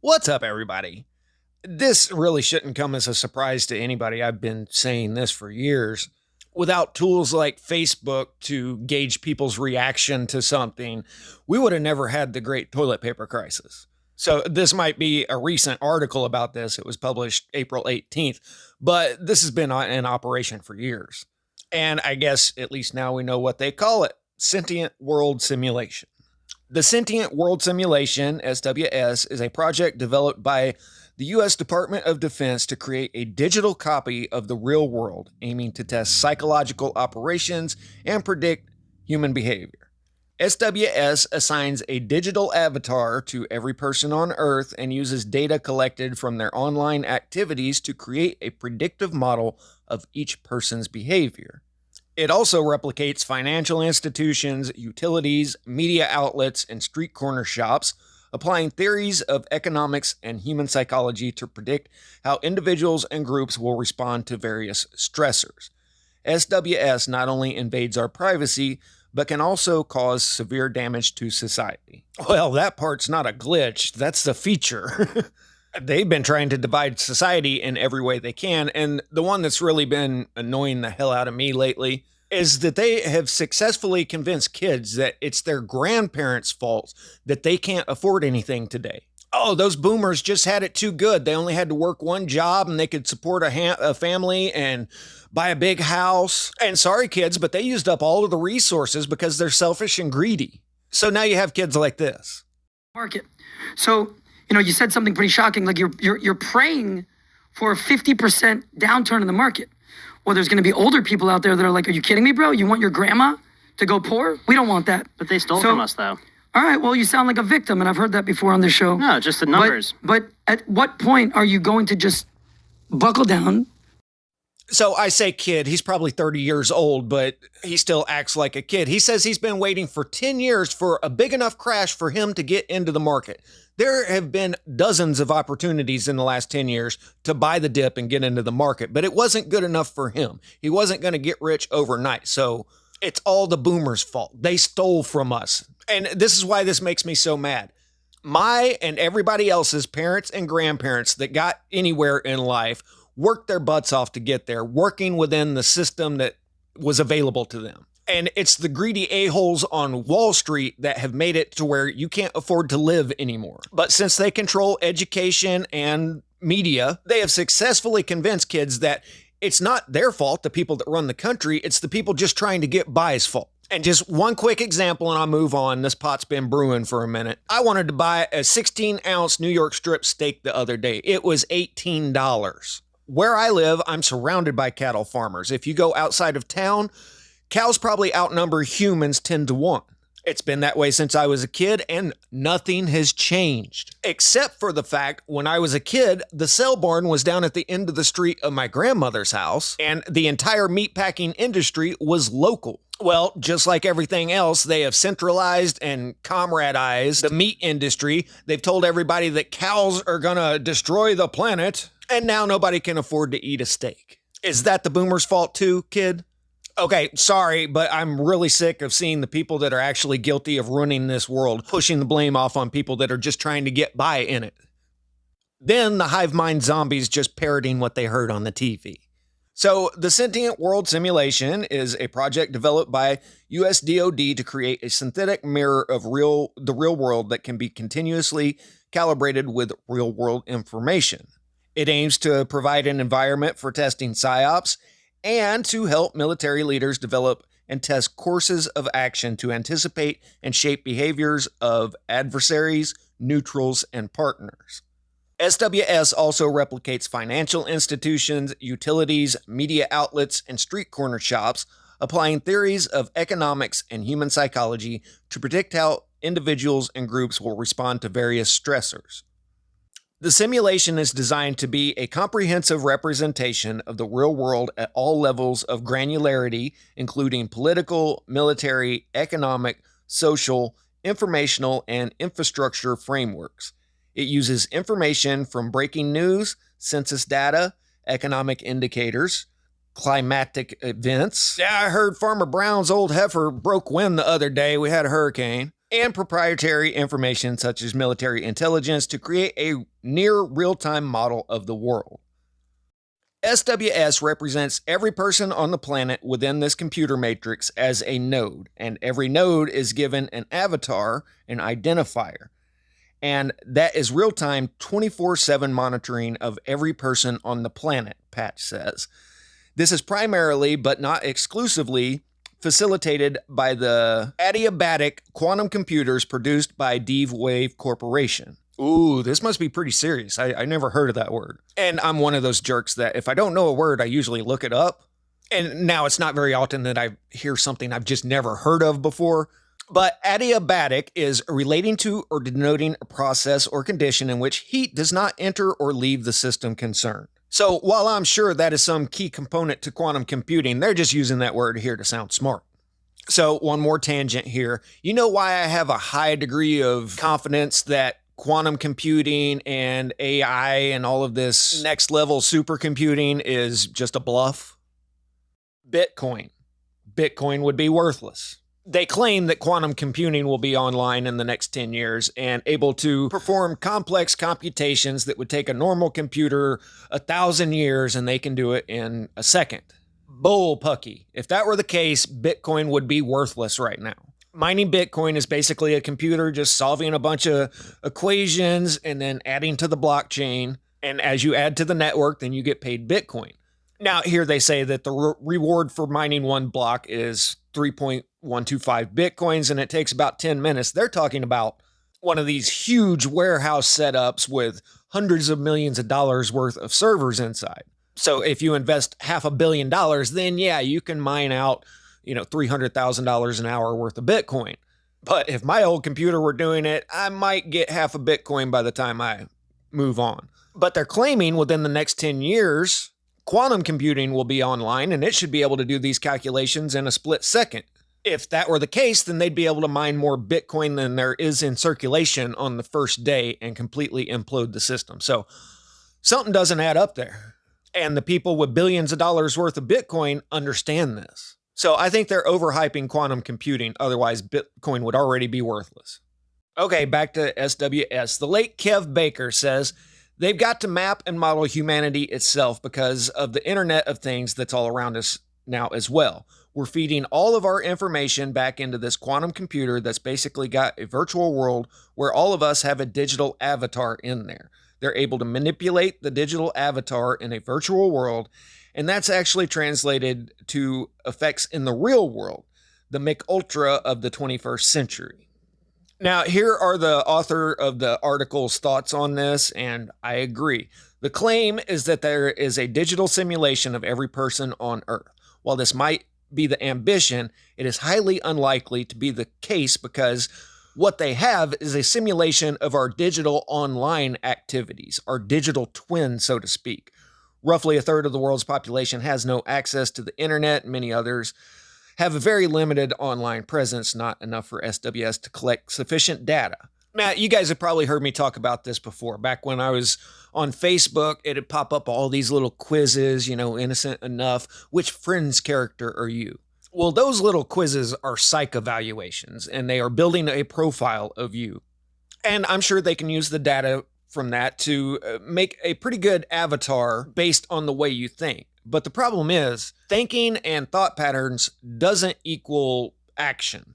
What's up, everybody? This really shouldn't come as a surprise to anybody. I've been saying this for years. Without tools like Facebook to gauge people's reaction to something, we would have never had the great toilet paper crisis. So, this might be a recent article about this. It was published April 18th, but this has been in operation for years. And I guess at least now we know what they call it: sentient world simulation. The Sentient World Simulation, SWS, is a project developed by the U.S. Department of Defense to create a digital copy of the real world, aiming to test psychological operations and predict human behavior. SWS assigns a digital avatar to every person on Earth and uses data collected from their online activities to create a predictive model of each person's behavior. It also replicates financial institutions, utilities, media outlets, and street corner shops, applying theories of economics and human psychology to predict how individuals and groups will respond to various stressors. SWS not only invades our privacy, but can also cause severe damage to society. Well, that part's not a glitch, that's the feature. They've been trying to divide society in every way they can, and the one that's really been annoying the hell out of me lately is that they have successfully convinced kids that it's their grandparents' fault that they can't afford anything today. Oh, those boomers just had it too good. They only had to work one job and they could support a family and buy a big house. And sorry, kids, but they used up all of the resources because they're selfish and greedy. So now you have kids like this. Market. So, you said something pretty shocking. Like you're praying for a 50% downturn in the market. Well, there's going to be older people out there that are like, are you kidding me, bro? You want your grandma to go poor? We don't want that. But they stole from us, though. All right, well, you sound like a victim, and I've heard that before on this show. No, just the numbers. But at what point are you going to just buckle down? So I say kid, he's probably 30 years old, but he still acts like a kid. He says he's been waiting for 10 years for a big enough crash for him to get into the market. There have been dozens of opportunities in the last 10 years to buy the dip and get into the market, but it wasn't good enough for him. He wasn't going to get rich overnight. So it's all the boomers' fault. They stole from us. And this is why this makes me so mad. My and everybody else's parents and grandparents that got anywhere in life worked their butts off to get there, working within the system that was available to them. And it's the greedy a-holes on Wall Street that have made it to where you can't afford to live anymore. But since they control education and media, they have successfully convinced kids that it's not their fault, the people that run the country, it's the people just trying to get by's fault. And just one quick example and I'll move on. This pot's been brewing for a minute. I wanted to buy a 16-ounce New York strip steak the other day. It was $18. Where I live, I'm surrounded by cattle farmers. If you go outside of town, cows probably outnumber humans 10 to 1. It's been that way since I was a kid, and nothing has changed. Except for the fact, when I was a kid, the sale barn was down at the end of the street of my grandmother's house, and the entire meatpacking industry was local. Well, just like everything else, they have centralized and comradeized the meat industry. They've told everybody that cows are gonna destroy the planet, and now nobody can afford to eat a steak. Is that the boomers' fault too, kid? Okay, sorry, but I'm really sick of seeing the people that are actually guilty of running this world, pushing the blame off on people that are just trying to get by in it. Then the hive mind zombies just parroting what they heard on the TV. So the Sentient World Simulation is a project developed by US DoD to create a synthetic mirror of the real world that can be continuously calibrated with real world information. It aims to provide an environment for testing psyops and to help military leaders develop and test courses of action to anticipate and shape behaviors of adversaries, neutrals, and partners. SWS also replicates financial institutions, utilities, media outlets, and street corner shops, applying theories of economics and human psychology to predict how individuals and groups will respond to various stressors. The simulation is designed to be a comprehensive representation of the real world at all levels of granularity, including political, military, economic, social, informational, and infrastructure frameworks. It uses information from breaking news, census data, economic indicators, climatic events. Yeah, I heard Farmer Brown's old heifer broke wind the other day. We had a hurricane. and proprietary information such as military intelligence to create a near real-time model of the world. SWS represents every person on the planet within this computer matrix as a node, and every node is given an avatar, an identifier. And that is real-time 24/7 monitoring of every person on the planet, Patch says. This is primarily, but not exclusively, facilitated by the adiabatic quantum computers produced by D-Wave Corporation. Ooh, this must be pretty serious. I never heard of that word. And I'm one of those jerks that if I don't know a word, I usually look it up. And now it's not very often that I hear something I've just never heard of before. But adiabatic is relating to or denoting a process or condition in which heat does not enter or leave the system concerned. So while I'm sure that is some key component to quantum computing, they're just using that word here to sound smart. So one more tangent here. You know why I have a high degree of confidence that quantum computing and AI and all of this next level supercomputing is just a bluff? Bitcoin. Bitcoin would be worthless. They claim that quantum computing will be online in the next 10 years and able to perform complex computations that would take a normal computer 1,000 years, and they can do it in a second. Bullpucky. If that were the case, Bitcoin would be worthless right now. Mining Bitcoin is basically a computer just solving a bunch of equations and then adding to the blockchain. And as you add to the network, then you get paid Bitcoin. Now, here they say that the reward for mining one block is 3.125 Bitcoins, and it takes about 10 minutes. They're talking about one of these huge warehouse setups with hundreds of millions of dollars worth of servers inside. So if you invest $500 million, then yeah, you can mine out, $300,000 an hour worth of Bitcoin. But if my old computer were doing it, I might get half a Bitcoin by the time I move on. But they're claiming within the next 10 years, quantum computing will be online and it should be able to do these calculations in a split second. If that were the case, then they'd be able to mine more Bitcoin than there is in circulation on the first day and completely implode the system. So something doesn't add up there. And the people with billions of dollars worth of Bitcoin understand this. So I think they're overhyping quantum computing. Otherwise, Bitcoin would already be worthless. Okay, back to SWS. The late Kev Baker says they've got to map and model humanity itself because of the Internet of Things that's all around us now as well. We're feeding all of our information back into this quantum computer that's basically got a virtual world where all of us have a digital avatar in there. They're able to manipulate the digital avatar in a virtual world, and that's actually translated to effects in the real world, the MKUltra of the 21st century. Now, here are the author of the article's thoughts on this, and I agree. The claim is that there is a digital simulation of every person on Earth. While this might be the ambition, it is highly unlikely to be the case because what they have is a simulation of our digital online activities, our digital twin, so to speak. Roughly a third of the world's population has no access to the internet. Many others have a very limited online presence, not enough for SWS to collect sufficient data. Now, you guys have probably heard me talk about this before. Back when I was on Facebook, it'd pop up all these little quizzes, innocent enough. Which Friends character are you? Well, those little quizzes are psych evaluations, and they are building a profile of you. And I'm sure they can use the data from that to make a pretty good avatar based on the way you think. But the problem is, thinking and thought patterns doesn't equal action.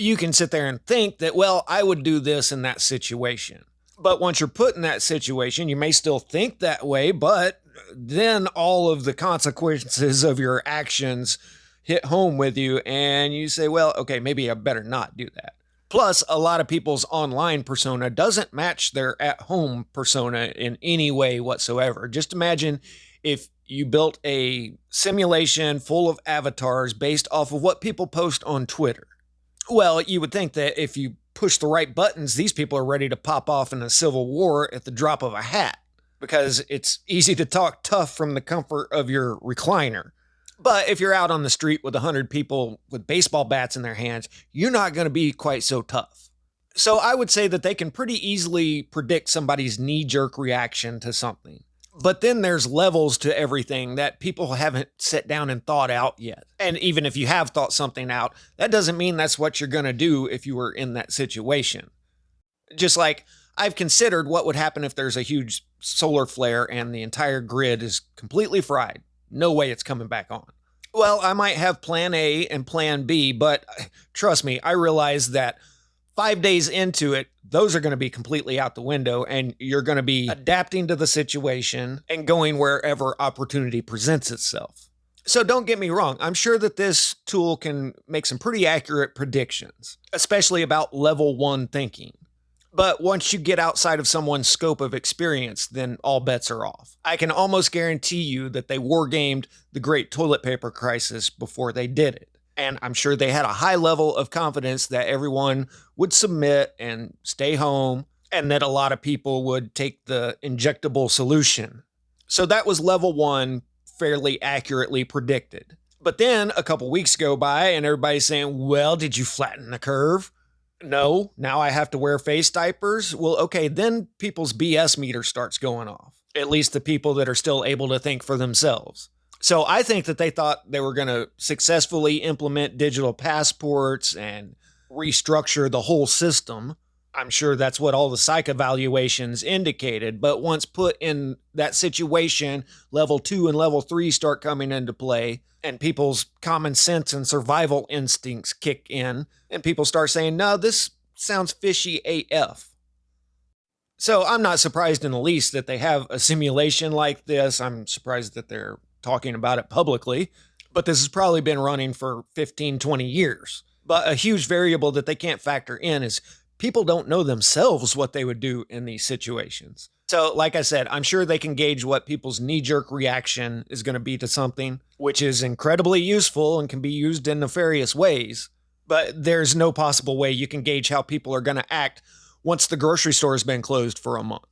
You can sit there and think that, well, I would do this in that situation. But once you're put in that situation, you may still think that way, but then all of the consequences of your actions hit home with you, and you say, well, okay, maybe I better not do that. Plus, a lot of people's online persona doesn't match their at-home persona in any way whatsoever. Just imagine if you built a simulation full of avatars based off of what people post on Twitter. Well, you would think that if you push the right buttons, these people are ready to pop off in a civil war at the drop of a hat, because it's easy to talk tough from the comfort of your recliner. But if you're out on the street with 100 people with baseball bats in their hands, you're not going to be quite so tough. So I would say that they can pretty easily predict somebody's knee-jerk reaction to something. But then there's levels to everything that people haven't sat down and thought out yet. And even if you have thought something out, that doesn't mean that's what you're going to do if you were in that situation. Just like I've considered what would happen if there's a huge solar flare and the entire grid is completely fried. No way it's coming back on. Well, I might have plan A and plan B, but trust me, I realize that 5 days into it, those are going to be completely out the window, and you're going to be adapting to the situation and going wherever opportunity presents itself. So don't get me wrong, I'm sure that this tool can make some pretty accurate predictions, especially about level 1 thinking. But once you get outside of someone's scope of experience, then all bets are off. I can almost guarantee you that they wargamed the great toilet paper crisis before they did it. And I'm sure they had a high level of confidence that everyone would submit and stay home, and that a lot of people would take the injectable solution. So that was level 1, fairly accurately predicted. But then a couple weeks go by and everybody's saying, well, did you flatten the curve? No, now I have to wear face diapers. Well, okay, then people's BS meter starts going off. At least the people that are still able to think for themselves. So I think that they thought they were going to successfully implement digital passports and restructure the whole system. I'm sure that's what all the psych evaluations indicated. But once put in that situation, level 2 and level 3 start coming into play, and people's common sense and survival instincts kick in, and people start saying, no, this sounds fishy AF. So I'm not surprised in the least that they have a simulation like this. I'm surprised that they're talking about it publicly, but this has probably been running for 15, 20 years. But a huge variable that they can't factor in is people don't know themselves what they would do in these situations. So like I said, I'm sure they can gauge what people's knee-jerk reaction is going to be to something, which is incredibly useful and can be used in nefarious ways. But there's no possible way you can gauge how people are going to act once the grocery store has been closed for a month.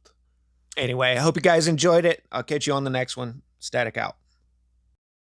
Anyway, I hope you guys enjoyed it. I'll catch you on the next one. Static out.